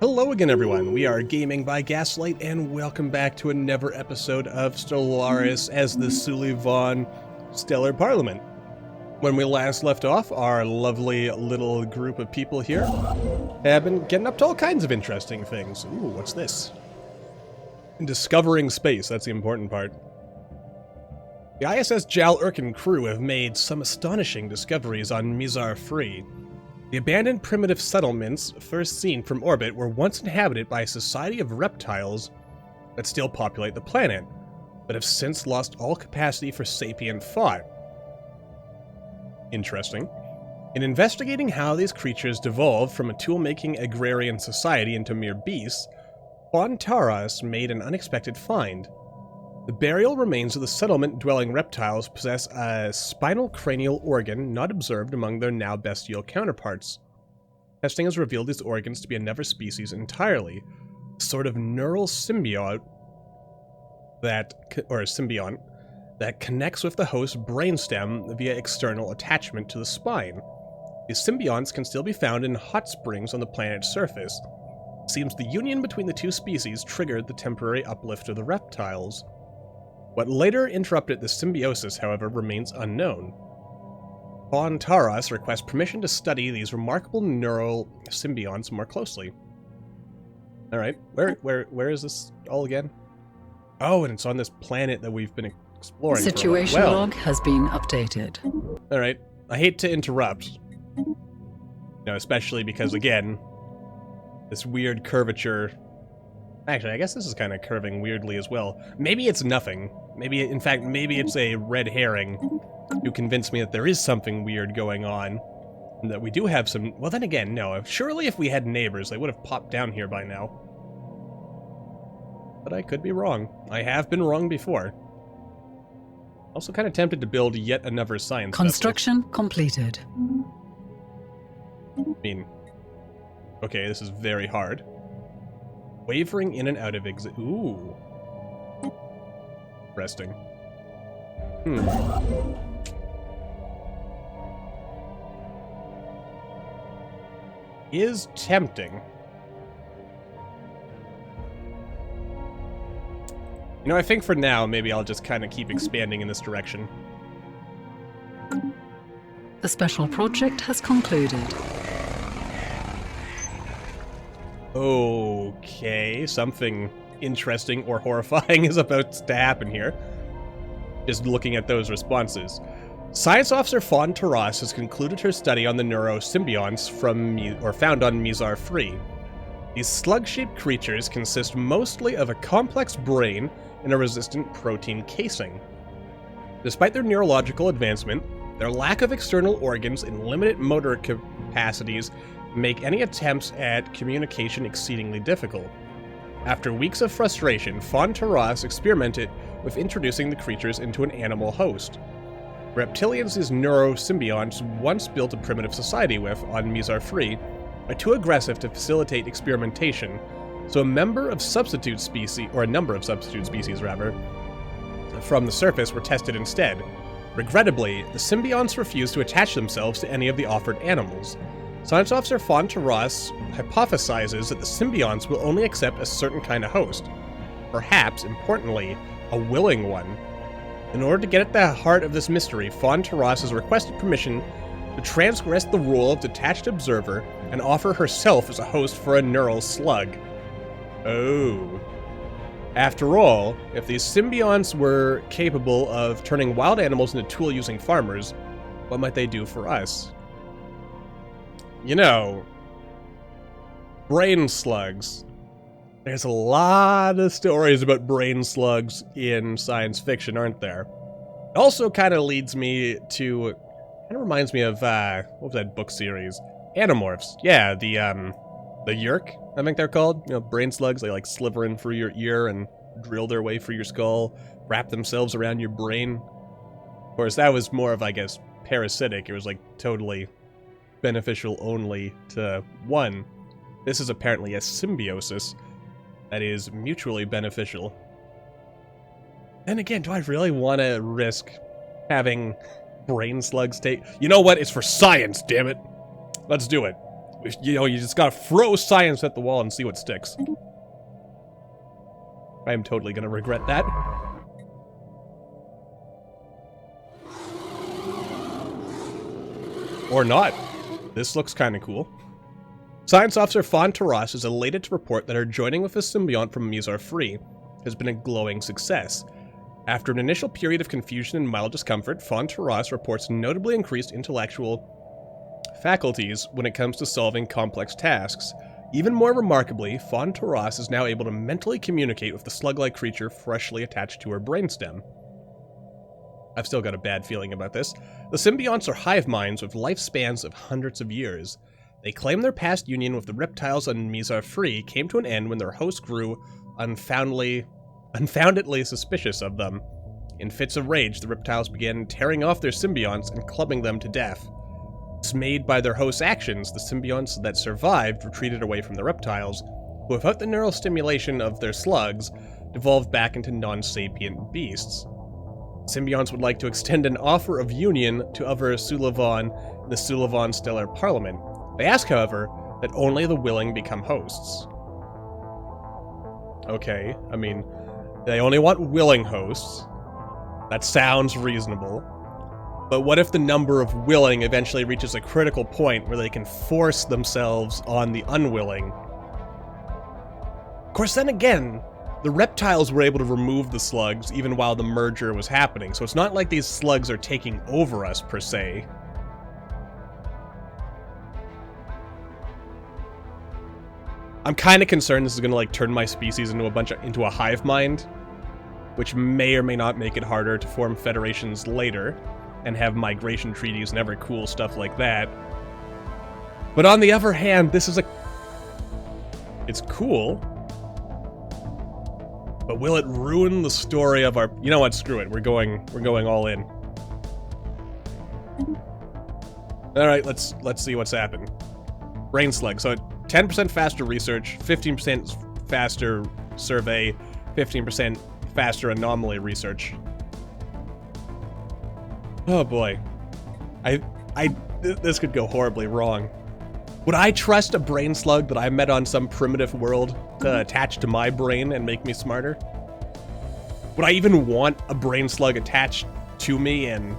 Hello again, everyone. We are Gaming by Gaslight, and welcome back to another episode of Stellaris as the Sulivan Stellar Parliament. When we last left off, our lovely little group of people here have been getting up to all kinds of interesting things. Ooh, what's this? Discovering space, that's the important part. The ISS Jal Urkin crew have made some astonishing discoveries on Mizar Free. The abandoned primitive settlements, first seen from orbit, were once inhabited by a society of reptiles that still populate the planet, but have since lost all capacity for sapient thought. Interesting. In investigating how these creatures devolved from a tool-making agrarian society into mere beasts, Taras made an unexpected find. The burial remains of the settlement-dwelling reptiles possess a spinal cranial organ not observed among their now bestial counterparts. Testing has revealed these organs to be another species entirely, a sort of neural symbiont that connects with the host's brainstem via external attachment to the spine. These symbionts can still be found in hot springs on the planet's surface. It seems the union between the two species triggered the temporary uplift of the reptiles. What later interrupted the symbiosis, however, remains unknown. Taras requests permission to study these remarkable neural symbionts more closely. Alright, where is this all again? Oh, and it's on this planet that we've been exploring. Situation log has been updated. Alright, I hate to interrupt. Especially because, again, this weird curvature... Actually, I guess this is kind of curving weirdly as well. Maybe it's nothing. Maybe it's a red herring to convince me that there is something weird going on. And that we do have some... Well, then again, no. Surely if we had neighbors, they would have popped down here by now. But I could be wrong. I have been wrong before. Also kind of tempted to build yet another science Construction completed. I mean... Okay, this is very hard. Wavering in and out of Ooh. Interesting. Is tempting. I think for now, maybe I'll just kind of keep expanding in this direction. The special project has concluded. Okay, something interesting or horrifying is about to happen here. Just looking at those responses. Science Officer Fawn Taras has concluded her study on the neurosymbionts found on Mizar Free. These slug-shaped creatures consist mostly of a complex brain and a resistant protein casing. Despite their neurological advancement, their lack of external organs and limited motor capacities make any attempts at communication exceedingly difficult. After weeks of frustration, Fawn Taras experimented with introducing the creatures into an animal host. Reptilians these neurosymbionts once built a primitive society with on Mizar Free are too aggressive to facilitate experimentation, so a number of substitute species from the surface were tested instead. Regrettably, the symbionts refused to attach themselves to any of the offered animals. Science Officer Fawn Taras hypothesizes that the symbionts will only accept a certain kind of host. Perhaps, importantly, a willing one. In order to get at the heart of this mystery, Fawn Taras has requested permission to transgress the rule of detached observer and offer herself as a host for a neural slug. Oh. After all, if these symbionts were capable of turning wild animals into tool-using farmers, what might they do for us? Brain slugs. There's a lot of stories about brain slugs in science fiction, aren't there? It also kind of leads me to... Kind of reminds me of, what was that book series? Animorphs. Yeah, the Yerk, I think they're called. Brain slugs, they sliver in through your ear and drill their way through your skull, wrap themselves around your brain. Of course, that was more of, I guess, parasitic. It was, totally beneficial only to one. This is apparently a symbiosis that is mutually beneficial. Then again, do I really want to risk having brain slugs take... You know what? It's for science, damn it. Let's do it. You know, you just gotta throw science at the wall and see what sticks. I am totally gonna regret that. Or not. This looks kind of cool. Science Officer Fawn Taras is elated to report that her joining with a symbiont from Mizar Free has been a glowing success. After an initial period of confusion and mild discomfort, Fawn Taras reports notably increased intellectual faculties when it comes to solving complex tasks. Even more remarkably, Fawn Taras is now able to mentally communicate with the slug-like creature freshly attached to her brainstem. I've still got a bad feeling about this. The symbionts are hive minds with lifespans of hundreds of years. They claim their past union with the reptiles on Mizar Free came to an end when their host grew unfoundedly suspicious of them. In fits of rage, the reptiles began tearing off their symbionts and clubbing them to death. Dismayed by their host's actions, the symbionts that survived retreated away from the reptiles, who without the neural stimulation of their slugs, devolved back into non-sapient beasts. Symbionts would like to extend an offer of union to other Sulivan in the Sulivan Stellar Parliament. They ask, however, that only the willing become hosts. Okay, I mean, they only want willing hosts. That sounds reasonable. But what if the number of willing eventually reaches a critical point where they can force themselves on the unwilling? Of course, then again, the reptiles were able to remove the slugs even while the merger was happening, so it's not like these slugs are taking over us, per se. I'm kind of concerned this is going to, like, turn my species into a hive mind, which may or may not make it harder to form federations later and have migration treaties and other cool stuff like that. But on the other hand, it's cool. But will it ruin the story of our... You know what, screw it. We're going all in. Alright, let's see what's happened. Brain slug. So 10% faster research, 15% faster survey, 15% faster anomaly research. Oh boy. This could go horribly wrong. Would I trust a brain slug that I met on some primitive world to attach to my brain and make me smarter? Would I even want a brain slug attached to me and,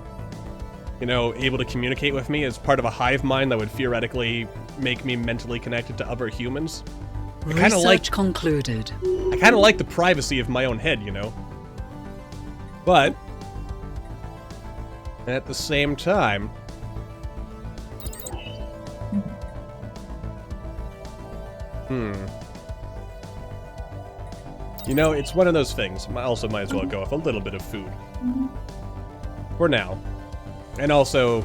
you know, able to communicate with me as part of a hive mind that would theoretically make me mentally connected to other humans? Research concluded. I kind of like the privacy of my own head, you know? But at the same time, you know, it's one of those things. I also might as well go with a little bit of food. For now. And also...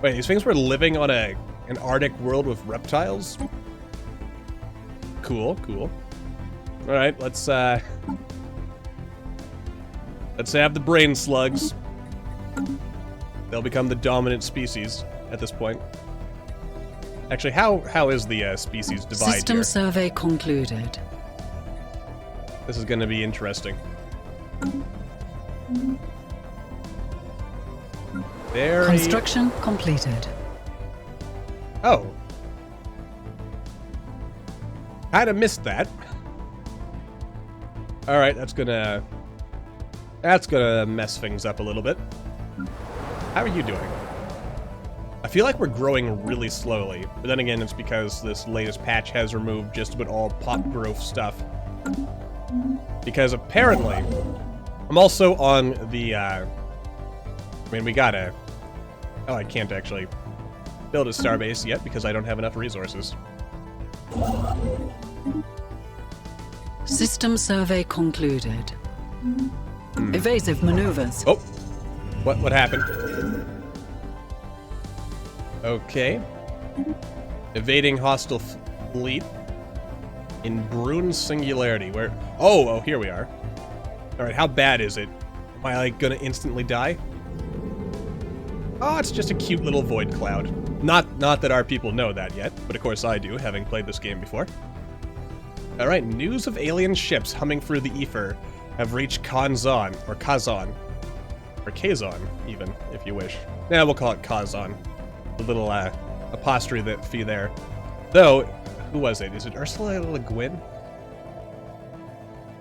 Wait, these things were living on an Arctic world with reptiles? Cool, cool. Alright, let's have the brain slugs. They'll become the dominant species at this point. Actually, how is the species divide System here? survey concluded. This is going to be interesting. Construction completed. Oh. Kinda missed that. Alright, that's gonna mess things up a little bit. How are you doing? I feel like we're growing really slowly, but then again, it's because this latest patch has removed just about all pop growth stuff. Because apparently, I'm also on the, I mean, we gotta... Oh, I can't actually build a starbase yet because I don't have enough resources. System survey concluded. Evasive maneuvers. Oh! What happened? Okay. Evading hostile fleet in Bruin Singularity. Where? Oh, here we are. Alright, how bad is it? Am I, like, gonna instantly die? Oh, it's just a cute little void cloud. Not that our people know that yet, but of course I do, having played this game before. Alright, news of alien ships humming through the ether have reached Kazan, or Kazan. Or Kazan, even, if you wish. Yeah, we'll call it Kazan. little apostrophe there. Though, who was it? Is it Ursula Le Guin?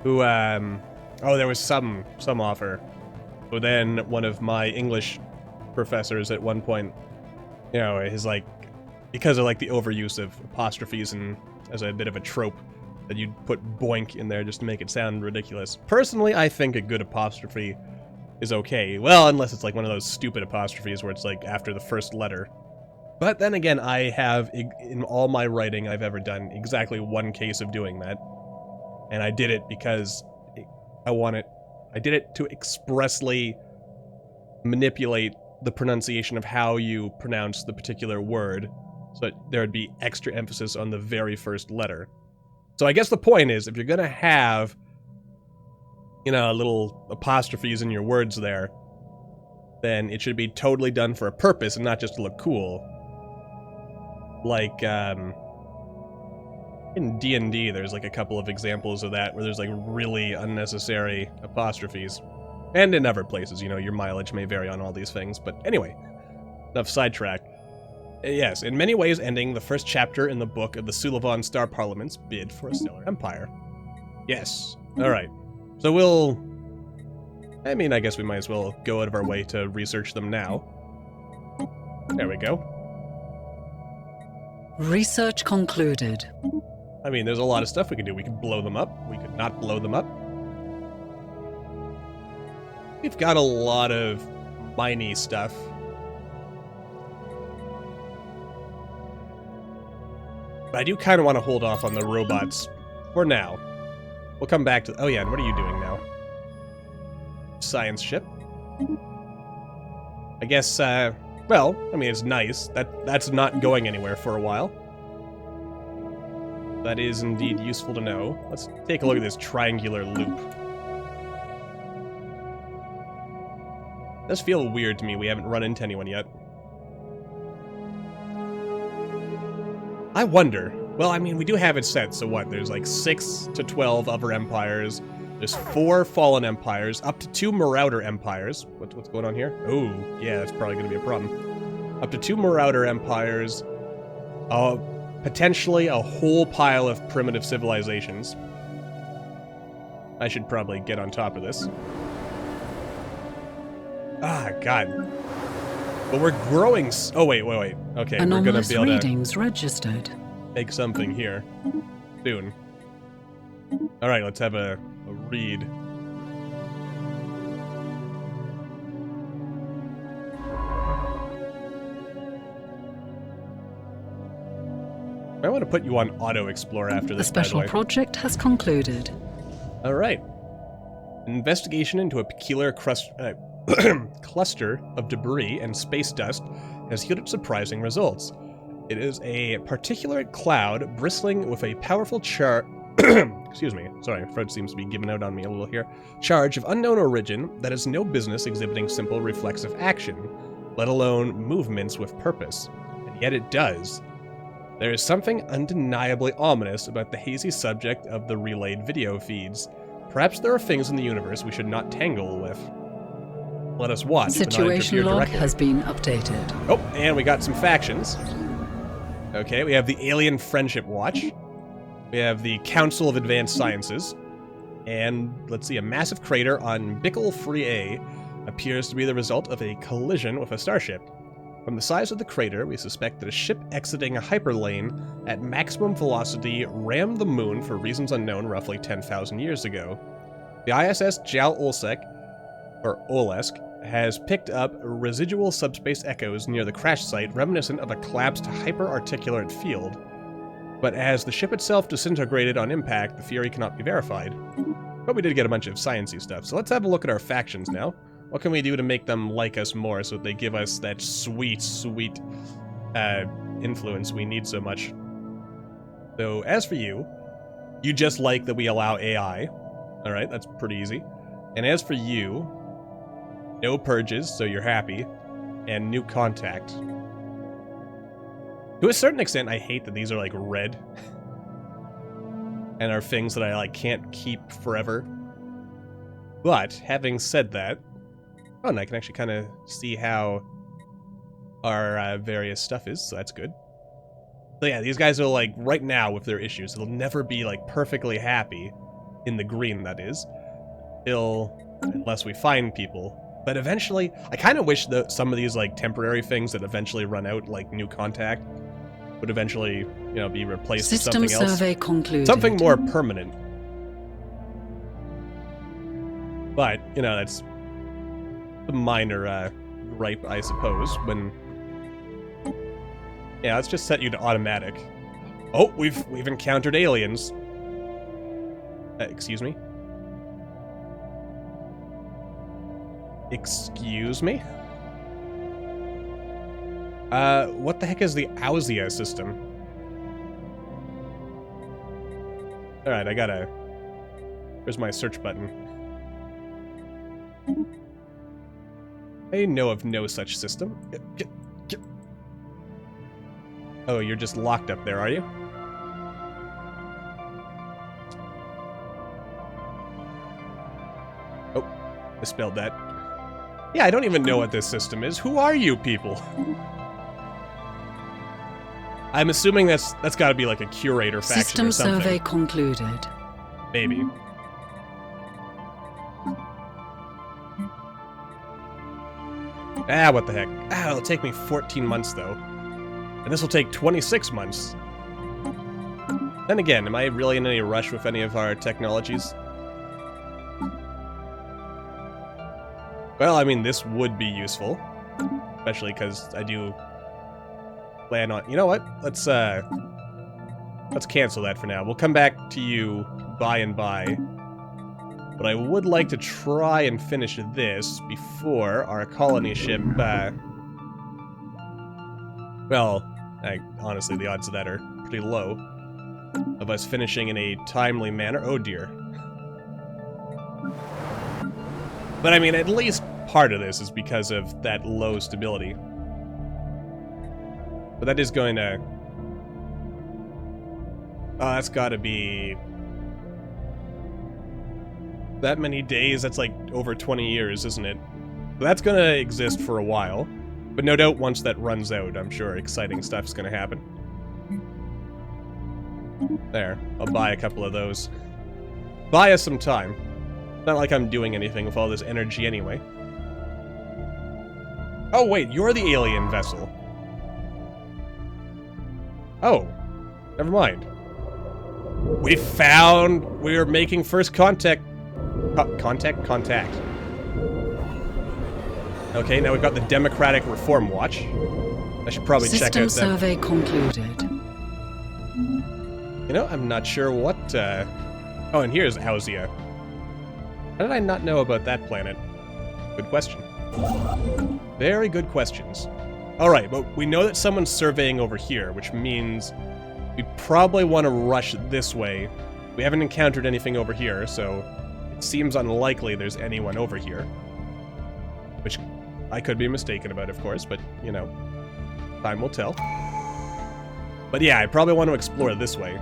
Who, oh, there was some offer. But then one of my English professors at one point, you know, is like, because of like the overuse of apostrophes and as a bit of a trope, that you'd put boink in there just to make it sound ridiculous. Personally, I think a good apostrophe is okay. Well, unless it's like one of those stupid apostrophes where it's like after the first letter. But then again, I have, in all my writing I've ever done, exactly one case of doing that. And I did it because I did it to expressly manipulate the pronunciation of how you pronounce the particular word, so that there would be extra emphasis on the very first letter. So I guess the point is, if you're gonna have, you know, little apostrophes in your words there, then it should be totally done for a purpose and not just to look cool. Like, in D&D, there's like a couple of examples of that where there's like really unnecessary apostrophes. And in other places, you know, your mileage may vary on all these things. But anyway, enough sidetrack. Yes, in many ways ending the first chapter in the book of the Sulivan Stellar Parliament's bid for a stellar empire. Yes. Alright. So we'll... I mean, I guess we might as well go out of our way to research them now. There we go. Research concluded. I mean, there's a lot of stuff we could do. We could blow them up. We could not blow them up. We've got a lot of miney stuff. But I do kind of want to hold off on the robots for now. We'll come back to... Oh yeah, and what are you doing now? Science ship. I guess, well, I mean, it's nice. That's not going anywhere for a while. That is indeed useful to know. Let's take a look at this triangular loop. It does feel weird to me we haven't run into anyone yet. I wonder. Well, I mean, we do have it set, so what? There's like 6 to 12 other empires. There's 4 fallen empires, up to 2 marauder empires. What's going on here? Oh, yeah, that's probably going to be a problem. Up to 2 marauder empires. Potentially a whole pile of primitive civilizations. I should probably get on top of this. Ah, God. But we're growing... Oh, wait. Okay, anomalous we're going to be able readings registered. Make something here. Soon. Alright, let's have a read. I want to put you on Auto Explorer after this, The special by the way. project has concluded. Alright. An investigation into a peculiar cluster of debris and space dust has yielded surprising results. It is a particulate cloud bristling with a powerful excuse me, sorry, Fred seems to be giving out on me a little here. Charge of unknown origin that has no business exhibiting simple reflexive action, let alone movements with purpose. And yet it does. There is something undeniably ominous about the hazy subject of the relayed video feeds. Perhaps there are things in the universe we should not tangle with. Let us watch. Situation log has been updated. Oh, and we got some factions. Okay, we have the Alien Friendship Watch. We have the Council of Advanced Sciences. And, let's see, a massive crater on Bickle 3A appears to be the result of a collision with a starship. From the size of the crater, we suspect that a ship exiting a hyperlane at maximum velocity rammed the moon for reasons unknown roughly 10,000 years ago. The ISS Jal Olsek, or Olesk, has picked up residual subspace echoes near the crash site reminiscent of a collapsed hyperarticulate field. But as the ship itself disintegrated on impact, the theory cannot be verified. But we did get a bunch of sciencey stuff, so let's have a look at our factions now. What can we do to make them like us more so that they give us that sweet, sweet influence we need so much? So, as for you, you just like that we allow AI. Alright, that's pretty easy. And as for you, no purges, so you're happy, and new contact. To a certain extent, I hate that these are, like, red. And are things that I, like, can't keep forever. But, having said that... Oh, and I can actually kind of see how our various stuff is, so that's good. So yeah, these guys are like, right now with their issues, they'll never be like perfectly happy, in the green that is, unless we find people. But eventually, I kind of wish that some of these like temporary things that eventually run out, like new contact, would eventually, you know, be replaced with something else. System survey concluded. Something more permanent. But, you know, that's a minor gripe, I suppose, when... Yeah, let's just set you to automatic. Oh, we've encountered aliens. Excuse me? Excuse me? What the heck is the Ausia system? Alright, I gotta... Where's my search button? I know of no such system. Oh, you're just locked up there, are you? Oh, misspelled that. Yeah, I don't even know what this system is. Who are you people? I'm assuming that's gotta be like a curator faction System or something. survey concluded. Maybe. Ah, what the heck. Ah, it'll take me 14 months, though. And this will take 26 months. Then again, am I really in any rush with any of our technologies? Well, I mean, this would be useful. Especially because I do plan on... You know what? Let's cancel that for now. We'll come back to you by and by. But I would like to try and finish this before our colony ship, well, honestly, the odds of that are pretty low. Of us finishing in a timely manner. Oh dear. But I mean, at least part of this is because of that low stability. But that is going to... Oh, that's gotta be... That many days, that's like over 20 years, isn't it? But that's gonna exist for a while. But no doubt once that runs out, I'm sure exciting stuff's gonna happen. There, I'll buy a couple of those. Buy us some time. Not like I'm doing anything with all this energy anyway. Oh wait, you're the alien vessel. Oh, never mind. We're making first contact. Contact. Okay, now we've got the Democratic Reform Watch. I should probably check out that. System survey concluded. You know, I'm not sure what, Oh, and here's Ausia. How did I not know about that planet? Good question. Very good questions. Alright, but we know that someone's surveying over here, which means we probably want to rush this way. We haven't encountered anything over here, so it seems unlikely there's anyone over here. Which I could be mistaken about, of course, but, you know, time will tell. But yeah, I probably want to explore this way.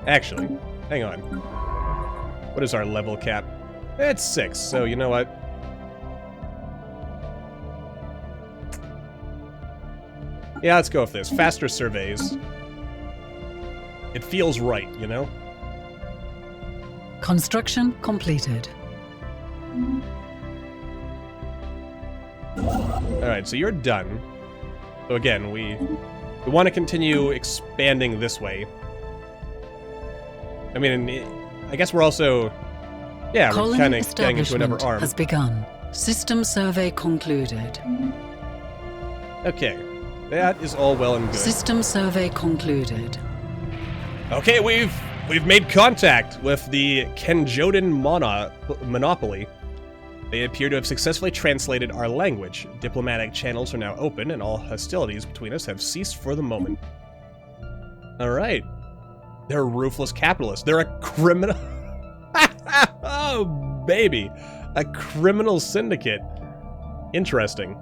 Actually, hang on. What is our level cap? It's 6, so you know what? Yeah, let's go with this. Faster surveys. It feels right, you know? Construction completed. Alright, so you're done. So again, we want to continue expanding this way. I mean, I guess we're also... Yeah, we're kind of getting into another arm. Has begun. System survey concluded. Okay, that is all well and good. System survey concluded. Okay, we've made contact with the Kenjodan Monopoly. They appear to have successfully translated our language. Diplomatic channels are now open, and all hostilities between us have ceased for the moment. Alright. They're ruthless capitalists. They're a criminal... Oh, baby. A criminal syndicate. Interesting.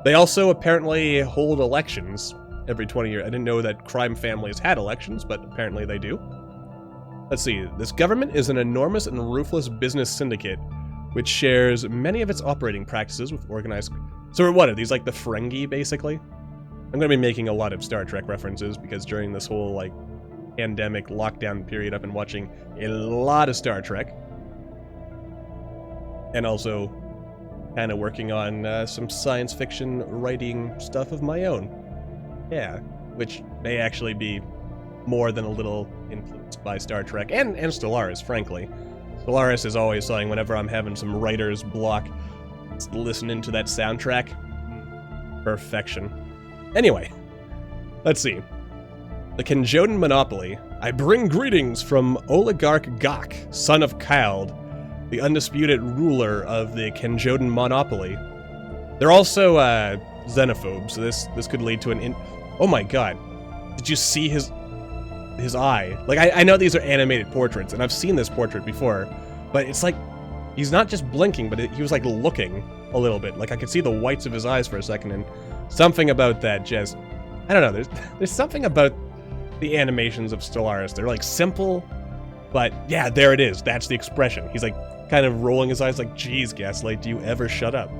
They also apparently hold elections every 20 years. I didn't know that crime families had elections, but apparently they do. Let's see. This government is an enormous and ruthless business syndicate, which shares many of its operating practices with organized... So what are these, like the Ferengi, basically? I'm going to be making a lot of Star Trek references, because during this whole, like, pandemic lockdown period, I've been watching a lot of Star Trek. And also kind of working on some science fiction writing stuff of my own. Yeah, which may actually be more than a little influenced by Star Trek and Stellaris, frankly. Stellaris is always saying whenever I'm having some writer's block, listening to that soundtrack. Perfection. Anyway, let's see. The Kenjodan Monopoly. I bring greetings from Oligarch Gok, son of Kald, the undisputed ruler of the Kenjodan Monopoly. They're also xenophobes, so this could lead to an oh my god. Did you see his eye? Like, I know these are animated portraits, and I've seen this portrait before, but it's like, he's not just blinking, but he was like looking a little bit. Like, I could see the whites of his eyes for a second, and something about that just, I don't know, there's something about the animations of Stellaris. They're like simple, but yeah, there it is. That's the expression. He's like kind of rolling his eyes like, geez, Gaslight, do you ever shut up?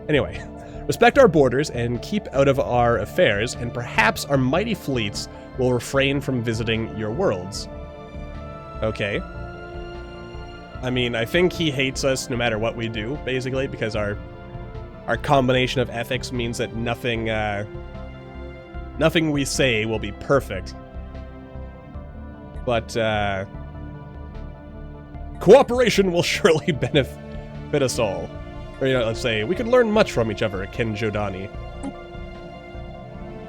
Anyway, respect our borders and keep out of our affairs, and perhaps our mighty fleets will refrain from visiting your worlds. Okay. I mean, I think he hates us no matter what we do, basically, because our combination of ethics means that nothing we say will be perfect. But, cooperation will surely benefit us all. Or, you know, let's say, we could learn much from each other at Kenjodani.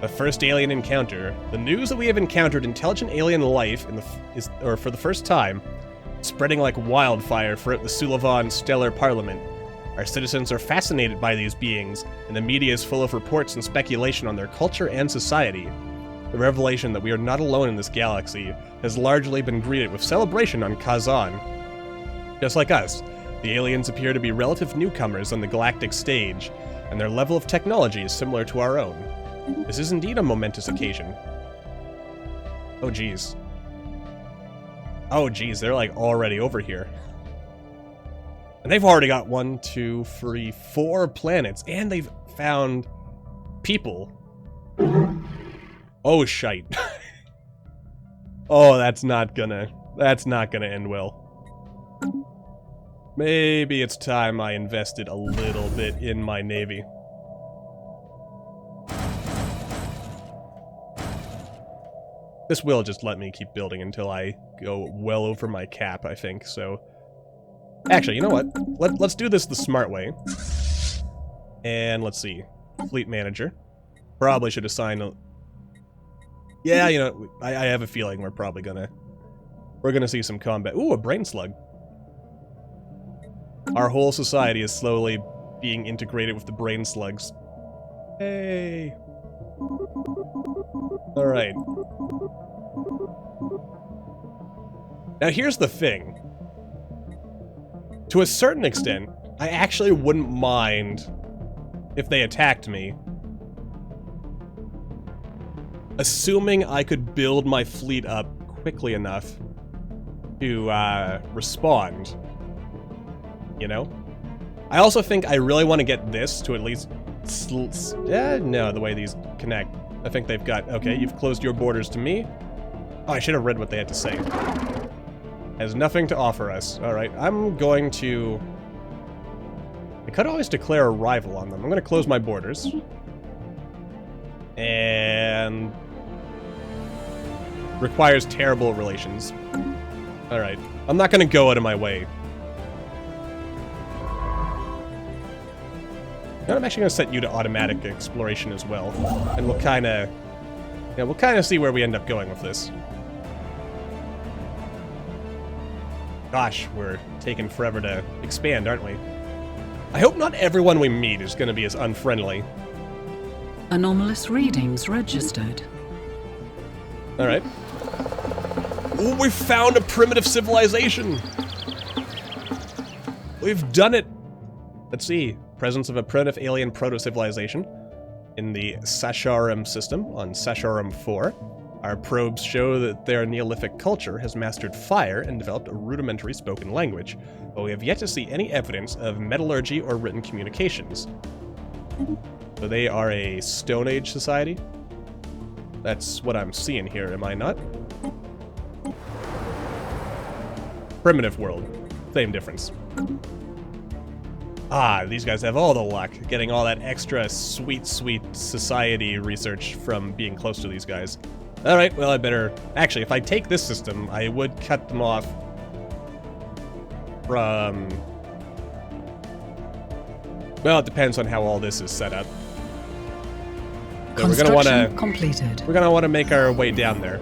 A first alien encounter. The news that we have encountered intelligent alien life for the first time, spreading like wildfire throughout the Sulivan Stellar Parliament. Our citizens are fascinated by these beings, and the media is full of reports and speculation on their culture and society. The revelation that we are not alone in this galaxy has largely been greeted with celebration on Kazan. Just like us, the aliens appear to be relative newcomers on the galactic stage, and their level of technology is similar to our own. This is indeed a momentous occasion. Oh geez. Oh geez, they're like already over here. And they've already got 1, 2, 3, 4 planets, and they've found people. Oh shite. Oh, that's not gonna end well. Maybe it's time I invested a little bit in my navy. This will just let me keep building until I go well over my cap, I think, so... Actually, you know what? Let's do this the smart way. And let's see. Fleet manager. Probably should assign a... Yeah, you know, I have a feeling we're probably gonna... We're gonna see some combat. Ooh, a brain slug. Our whole society is slowly being integrated with the brain slugs. Hey! Alright. Now here's the thing. To a certain extent, I actually wouldn't mind if they attacked me. Assuming I could build my fleet up quickly enough to respond. You know? I also think I really want to get this to at least... no, the way these connect. I think they've got... Okay, you've closed your borders to me. Oh, I should have read what they had to say. Has nothing to offer us. Alright, I'm going to... I could always declare a rival on them. I'm going to close my borders. And... requires terrible relations. Alright, I'm not going to go out of my way. I'm actually going to set you to automatic exploration as well. And we'll kind of... yeah, we'll kind of see where we end up going with this. Gosh, we're taking forever to expand, aren't we? I hope not everyone we meet is going to be as unfriendly. Anomalous readings registered. Alright. Ooh, we found a primitive civilization! We've done it! Let's see. Presence of a primitive alien proto-civilization in the Sasharum system on Sasharum 4. Our probes show that their Neolithic culture has mastered fire and developed a rudimentary spoken language, but we have yet to see any evidence of metallurgy or written communications. So they are a Stone Age society? That's what I'm seeing here, am I not? Primitive world. Same difference. Ah, these guys have all the luck, getting all that extra sweet society research from being close to these guys. Alright, well, I better... Actually, if I take this system, I would cut them off from... Well, it depends on how all this is set up. So Construction completed. We're gonna want to make our way down there.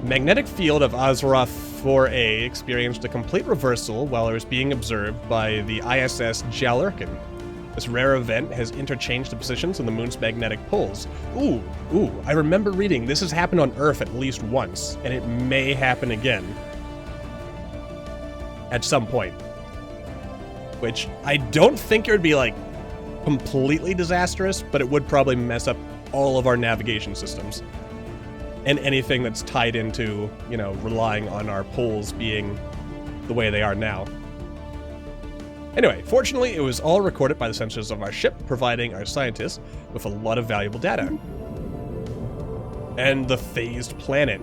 Magnetic field of Azeroth 4A experienced a complete reversal while it was being observed by the ISS Jalurkin. This rare event has interchanged the positions of the moon's magnetic poles. Ooh, I remember reading this has happened on Earth at least once, and it may happen again. At some point. Which, I don't think it would be, like, completely disastrous, but it would probably mess up all of our navigation systems. And anything that's tied into, you know, relying on our poles being the way they are now. Anyway, fortunately, it was all recorded by the sensors of our ship, providing our scientists with a lot of valuable data. And the phased planet.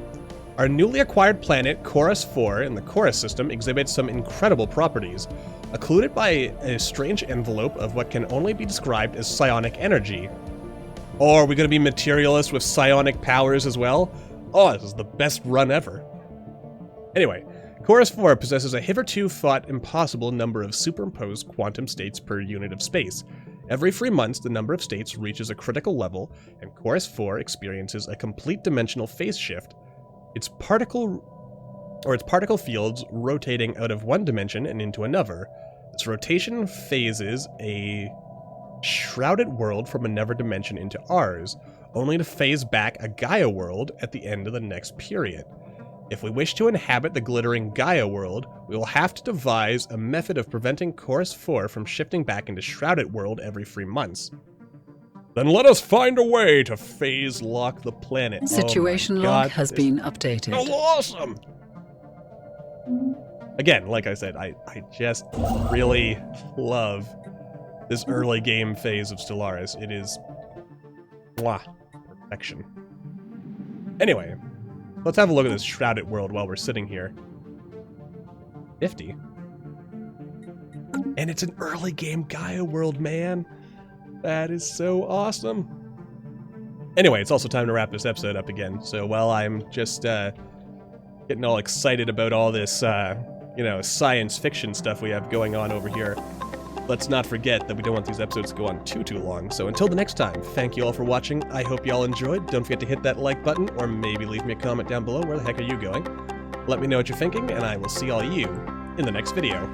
Our newly acquired planet, Chorus 4, in the Chorus system exhibits some incredible properties, occluded by a strange envelope of what can only be described as psionic energy. Or are we going to be materialists with psionic powers as well? Oh, this is the best run ever. Anyway, Chorus 4 possesses a hitherto thought impossible number of superimposed quantum states per unit of space. Every 3 months, the number of states reaches a critical level, and Chorus 4 experiences a complete dimensional phase shift. Its particle fields rotating out of one dimension and into another. This rotation phases a shrouded world from another dimension into ours, only to phase back a Gaia world at the end of the next period. If we wish to inhabit the glittering Gaia world, we will have to devise a method of preventing Chorus 4 from shifting back into Shrouded World every 3 months. Then let us find a way to phase lock the planet. Situation log has been updated. So awesome! Again, like I said, I just really love this early game phase of Stellaris. It is... mwah, perfection. Anyway, let's have a look at this Shrouded World while we're sitting here. 50. And it's an early game Gaia world, man. That is so awesome. Anyway, it's also time to wrap this episode up again. So while I'm just getting all excited about all this, you know, science fiction stuff we have going on over here, let's not forget that we don't want these episodes to go on too long. So until the next time, thank you all for watching. I hope you all enjoyed. Don't forget to hit that like button, or maybe leave me a comment down below. Where the heck are you going? Let me know what you're thinking, and I will see all you in the next video.